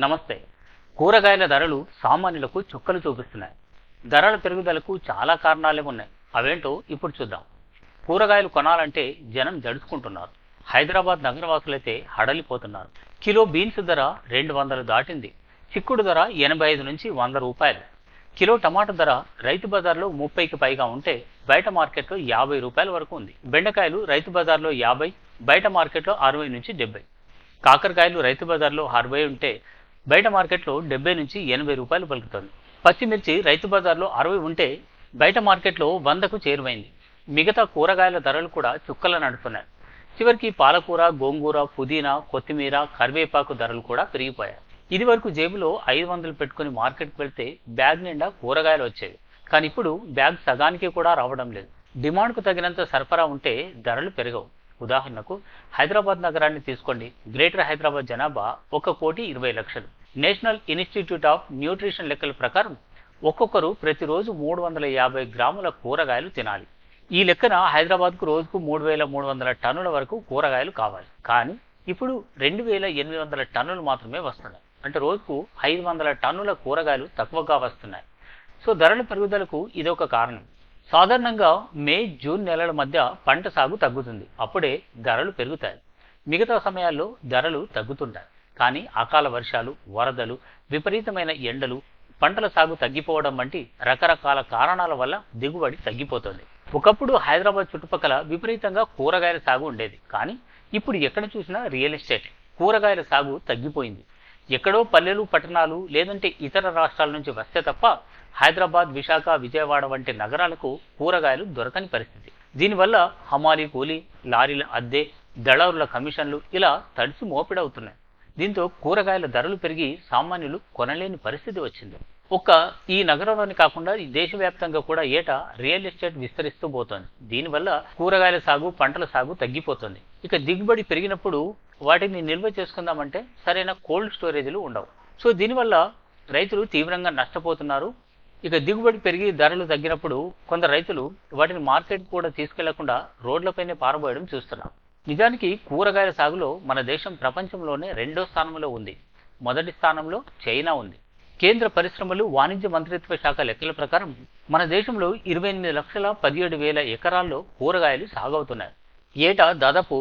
నమస్తే. కూరగాయల ధరలు సామాన్యులకు చుక్కలు చూపిస్తున్నాయి. ధరల పెరుగుదలకు చాలా కారణాలే ఉన్నాయి. అవేంటో ఇప్పుడు చూద్దాం. కూరగాయలు కొనాలంటే జనం జడుచుకుంటున్నారు. హైదరాబాద్ నగరవాసులైతే హడలిపోతున్నారు. కిలో బీన్స్ ధర 200 దాటింది. చిక్కుడు ధర 85 నుంచి 100 రూపాయలు. కిలో టమాటా ధర రైతు బజార్లో 30కి పైగా ఉంటే బయట మార్కెట్లో 50 రూపాయల వరకు ఉంది. బెండకాయలు రైతు బజార్లో 50, బయట మార్కెట్లో 60 నుంచి 70. కాకరకాయలు రైతు బజార్లో 60 ఉంటే బయట మార్కెట్లో 70 నుంచి 80 రూపాయలు పలుకుతుంది. పచ్చిమిర్చి రైతు బజార్లో 60 ఉంటే బయట మార్కెట్లో 100కు చేరువైంది. మిగతా కూరగాయల ధరలు కూడా చుక్కల నడుస్తున్నాయి. చివరికి పాలకూర, గోంగూర, పుదీనా, కొత్తిమీర, కరివేపాకు ధరలు కూడా పెరిగిపోయాయి. ఇది వరకు జేబులో 500 పెట్టుకుని మార్కెట్కి వెళ్తే బ్యాగ్ నిండా కూరగాయలు వచ్చేవి. కానీ ఇప్పుడు బ్యాగ్ సగానికి కూడా రావడం లేదు. డిమాండ్కు తగినంత సరఫరా ఉంటే ధరలు పెరగవు. ఉదాహరణకు హైదరాబాద్ నగరాన్ని తీసుకోండి. గ్రేటర్ హైదరాబాద్ జనాభా 1,20,00,000. నేషనల్ ఇన్స్టిట్యూట్ ఆఫ్ న్యూట్రిషన్ లెక్కల ప్రకారం ఒక్కొక్కరు ప్రతిరోజు 350 గ్రాముల కూరగాయలు తినాలి. ఈ లెక్కన హైదరాబాద్కు రోజుకు 3,300 టన్నుల వరకు కూరగాయలు కావాలి. కానీ ఇప్పుడు 2,800 టన్నులు మాత్రమే వస్తున్నాయి. అంటే రోజుకు 500 టన్నుల కూరగాయలు తక్కువగా వస్తున్నాయి. సో ధరల పెరుగుదలకు ఇదొక కారణం. సాధారణంగా మే, జూన్ నెలల మధ్య పంట సాగు తగ్గుతుంది. అప్పుడే ధరలు పెరుగుతాయి. మిగతా సమయాల్లో ధరలు తగ్గుతుంటాయి. కానీ అకాల వర్షాలు, వరదలు, విపరీతమైన ఎండలు, పంటల సాగు తగ్గిపోవడం వంటి రకరకాల కారణాల వల్ల దిగుబడి తగ్గిపోతుంది. ఒకప్పుడు హైదరాబాద్ చుట్టుపక్కల విపరీతంగా కూరగాయల సాగు ఉండేది. కానీ ఇప్పుడు ఎక్కడ చూసినా రియల్ ఎస్టేట్. కూరగాయల సాగు తగ్గిపోయింది. ఎక్కడో పల్లెలు, పట్టణాలు లేదంటే ఇతర రాష్ట్రాల నుంచి వస్తే తప్ప హైదరాబాద్, విశాఖ, విజయవాడ వంటి నగరాలకు కూరగాయలు దొరకని పరిస్థితి. దీనివల్ల హమాలీ కూలీ, లారీల అద్దె, దళారుల కమిషన్లు ఇలా తడిసి మోపిడవుతున్నాయి. దీంతో కూరగాయల ధరలు పెరిగి సామాన్యులు కొనలేని పరిస్థితి వచ్చింది. ఈ నగరంలోని కాకుండా ఈ దేశవ్యాప్తంగా కూడా ఏటా రియల్ ఎస్టేట్ విస్తరిస్తూ పోతోంది. దీనివల్ల కూరగాయల సాగు, పంటల సాగు తగ్గిపోతుంది. ఇక దిగుబడి పెరిగినప్పుడు వాటిని నిల్వ చేసుకుందామంటే సరైన కోల్డ్ స్టోరేజ్లు ఉండవు. సో దీనివల్ల రైతులు తీవ్రంగా నష్టపోతున్నారు. ఇక దిగుబడి పెరిగి ధరలు తగ్గినప్పుడు కొందరు రైతులు వాటిని మార్కెట్ కూడా తీసుకెళ్లకుండా రోడ్లపైనే పారబోయడం చూస్తున్నాం. నిజానికి కూరగాయల సాగులో మన దేశం ప్రపంచంలోనే 2వ స్థానంలో ఉంది. మొదటి స్థానంలో చైనా ఉంది. కేంద్ర పరిశ్రమలు, వాణిజ్య మంత్రిత్వ శాఖ లెక్కల ప్రకారం మన దేశంలో 28,17,000 ఎకరాల్లో కూరగాయలు సాగవుతున్నాయి. ఏటా దాదాపు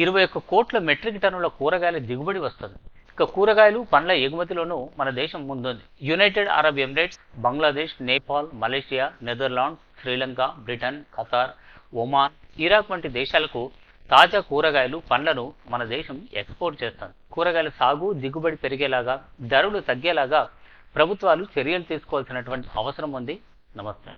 21 కోట్ల మెట్రిక్ టన్నుల కూరగాయల దిగుబడి వస్తుంది. ఇక కూరగాయలు, పండ్ల ఎగుమతిలోనూ మన దేశం ముందుంది. United Arab Emirates, Bangladesh, Nepal, Malaysia, Netherlands, Sri Lanka, Britain, Qatar, Oman, Iraq వంటి దేశాలకు తాజా కూరగాయలు, పండ్లను మన దేశం ఎక్స్పోర్ట్ చేస్తుంది. కూరగాయల సాగు, దిగుబడి పెరిగేలాగా, ధరలు తగ్గేలాగా ప్రభుత్వాలు చర్యలు తీసుకోవాల్సినటువంటి అవసరం ఉంది. నమస్తే.